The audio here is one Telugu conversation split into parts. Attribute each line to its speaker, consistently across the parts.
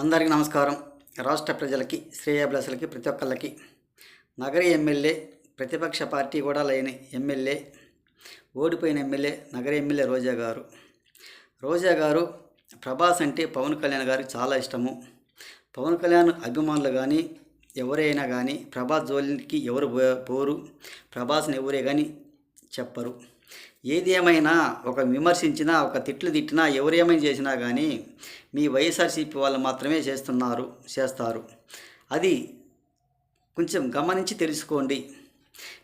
Speaker 1: అందరికీ నమస్కారం. రాష్ట్ర ప్రజలకి, శ్రేయోభిలాషులకి, ప్రతి ఒక్కళ్ళకి నగరి ఎమ్మెల్యే, ప్రతిపక్ష పార్టీ కూడా లేని ఎమ్మెల్యే, ఓడిపోయిన ఎమ్మెల్యే, నగరి ఎమ్మెల్యే రోజా గారు ప్రభాస్ అంటే పవన్ కళ్యాణ్ గారికి చాలా ఇష్టము. పవన్ కళ్యాణ్ అభిమానులు కానీ ఎవరైనా కానీ ప్రభాస్ జోలికి ఎవరు పోరు, ప్రభాస్ని ఎవరే కానీ చెప్పరు. ఏది ఏమైనా ఒక విమర్శించినా, ఒక తిట్లు తిట్టినా, ఎవరేమైనా చేసినా కానీ మీ వైఎస్ఆర్సీపీ వాళ్ళు మాత్రమే చేస్తారు. అది కొంచెం గమనించి తెలుసుకోండి.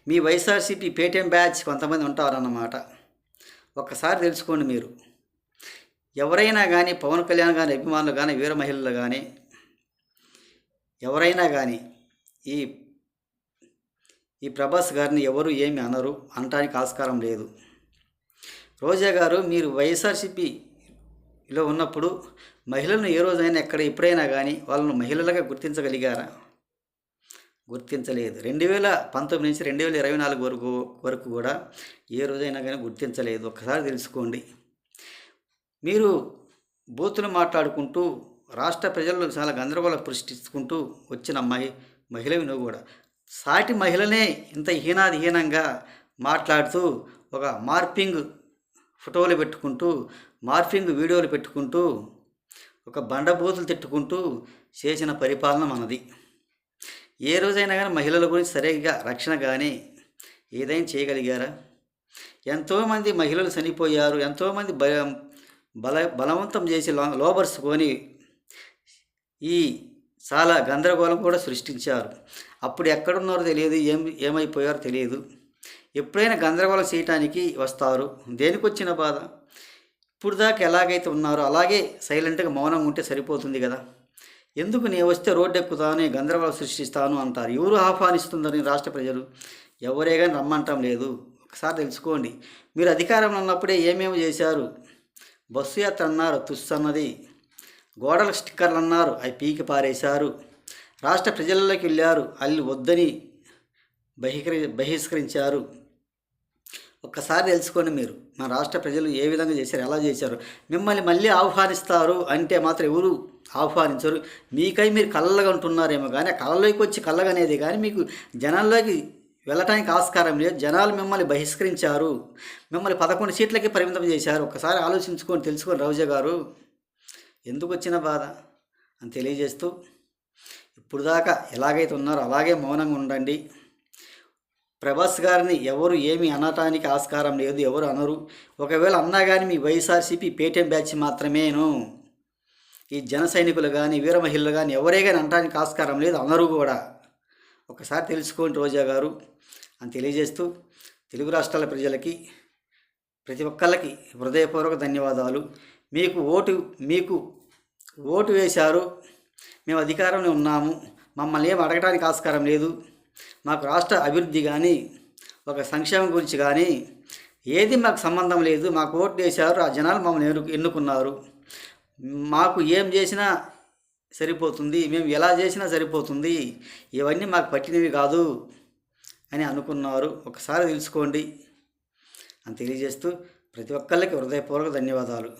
Speaker 1: మీ వైఎస్ఆర్సీపీ పేటీఎం బ్యాచ్ కొంతమంది ఉంటారన్నమాట. ఒక్కసారి తెలుసుకోండి. మీరు ఎవరైనా కానీ పవన్ కళ్యాణ్ కానీ అభిమానులు కానీ వీర మహిళలు కానీ ఎవరైనా కానీ ఈ ప్రభాస్ గారిని ఎవరు ఏమి అనరు, అనటానికి ఆస్కారం లేదు. రోజా గారు మీరు వైఎస్ఆర్సీపీలో ఉన్నప్పుడు మహిళలను ఏ రోజైనా ఎప్పుడైనా కానీ వాళ్ళను మహిళలుగా గుర్తించగలిగారా? గుర్తించలేదు. 2019 నుంచి 2024 వరకు కూడా ఏ రోజైనా కానీ గుర్తించలేదు. ఒక్కసారి తెలుసుకోండి. మీరు బూతులు మాట్లాడుకుంటూ రాష్ట్ర ప్రజల్లో చాలా గందరగోళం సృష్టించుకుంటూ వచ్చిన మహిళవి నువ్వు కూడా సాటి మహిళనే ఇంత హీనంగా మాట్లాడుతూ ఒక మార్పింగ్ ఫోటోలు పెట్టుకుంటూ, మార్పింగ్ వీడియోలు పెట్టుకుంటూ, ఒక బండబూతులు తిట్టుకుంటూ చేసిన పరిపాలన మనది. ఏ రోజైనా కానీ మహిళల గురించి సరిగ్గా రక్షణ కానీ ఏదైనా చేయగలిగారా? ఎంతోమంది మహిళలు చనిపోయారు. ఎంతోమంది బలవంతం చేసి లోబర్చుకొని ఈ చాలా గందరగోళం కూడా సృష్టించారు. అప్పుడు ఎక్కడున్నారో తెలియదు, ఏమైపోయారో తెలియదు. ఎప్పుడైనా గందరగోళం చేయటానికి వస్తారు. దేనికి వచ్చిన బాధ? ఇప్పుడు దాకా ఎలాగైతే ఉన్నారో అలాగే సైలెంట్గా మౌనంగా ఉంటే సరిపోతుంది కదా. ఎందుకు నేను వస్తే రోడ్డు ఎక్కుతాను, గందరగోళం సృష్టిస్తాను అంటారు. ఎవరు ఆహ్వానిస్తుందని రాష్ట్ర ప్రజలు ఎవరే కానీ రమ్మంటం లేదు. ఒకసారి తెలుసుకోండి. మీరు అధికారంలో ఉన్నప్పుడే ఏమేమి చేశారు? బస్సు యాత్ర అన్నారు, తుస్సన్నది. గోడల స్టిక్కర్లు అన్నారు, అవి పీకి పారేశారు. రాష్ట్ర ప్రజలలోకి వెళ్ళారు, అల్లి వద్దని బహిష్కరించారు. ఒక్కసారి తెలుసుకోండి. మీరు మన రాష్ట్ర ప్రజలు ఏ విధంగా చేశారు, ఎలా చేశారు. మిమ్మల్ని మళ్ళీ ఆహ్వానిస్తారు అంటే మాత్రం ఎవరు ఆహ్వానించరు. మీకై మీరు కళ్ళగా ఉంటున్నారేమో కానీ కళ్ళలోకి వచ్చి కళ్ళగనేది కానీ మీకు జనాల్లోకి వెళ్ళటానికి ఆస్కారం లేదు. జనాలు మిమ్మల్ని బహిష్కరించారు. మిమ్మల్ని 11 సీట్లకి పరిమితం చేశారు. ఒక్కసారి ఆలోచించుకొని తెలుసుకోండి. రోజా గారు ఎందుకు వచ్చిన బాధ అని తెలియజేస్తూ ఇప్పుడు దాకా ఎలాగైతే ఉన్నారో అలాగే మౌనంగా ఉండండి. ప్రభాస్ గారిని ఎవరు ఏమి అనటానికి ఆస్కారం లేదు, ఎవరు అనరు. ఒకవేళ అన్నా కానీ మీ వైఎస్ఆర్సీపీ పేటీఎం బ్యాచ్ మాత్రమేను. ఈ జన సైనికులు కానీ వీర మహిళలు కానీ ఎవరే కానీ అనటానికి ఆస్కారం లేదు, అనరు కూడా. ఒకసారి తెలుసుకోండి రోజా గారు అని తెలియజేస్తూ తెలుగు రాష్ట్రాల ప్రజలకి ప్రతి ఒక్కళ్ళకి హృదయపూర్వక ధన్యవాదాలు. మీకు ఓటు వేశారు, మేము అధికారంలో ఉన్నాము, మమ్మల్ని ఏం అడగడానికి ఆస్కారం లేదు. మాకు రాష్ట్ర అభివృద్ధి కానీ ఒక సంక్షేమం గురించి కానీ ఏది మాకు సంబంధం లేదు. మాకు ఓటు వేశారు, ఆ జనాలు మమ్మల్ని ఎన్నుకున్నారు. మాకు ఏం చేసినా సరిపోతుంది, మేము ఎలా చేసినా సరిపోతుంది, ఇవన్నీ మాకు పట్టినవి కాదు అని అనుకున్నారు. ఒకసారి తెలుసుకోండి అని తెలియజేస్తూ ప్రతి ఒక్కళ్ళకి హృదయపూర్వక ధన్యవాదాలు.